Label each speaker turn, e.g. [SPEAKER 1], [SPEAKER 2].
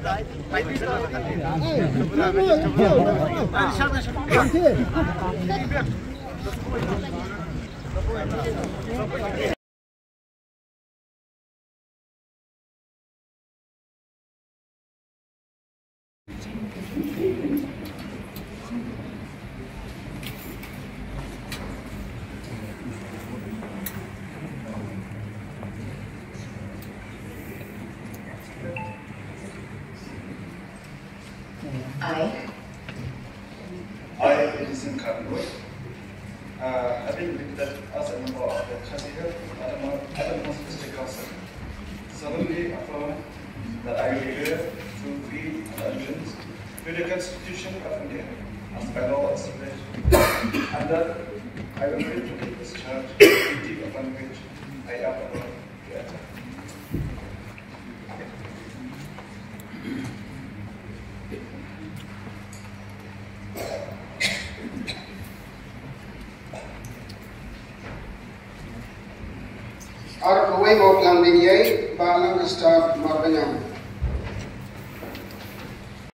[SPEAKER 1] I, Edison Carnwood, having looked at as a member of the Khadija, Adam Hospital Council, solemnly affirm that I will bear true faith and allegiance to the Constitution of India as by law established, and that I will faithfully discharge the duty upon which I am about to enter.
[SPEAKER 2] Ar kawai mau plan biniai, balang staff marbanyam.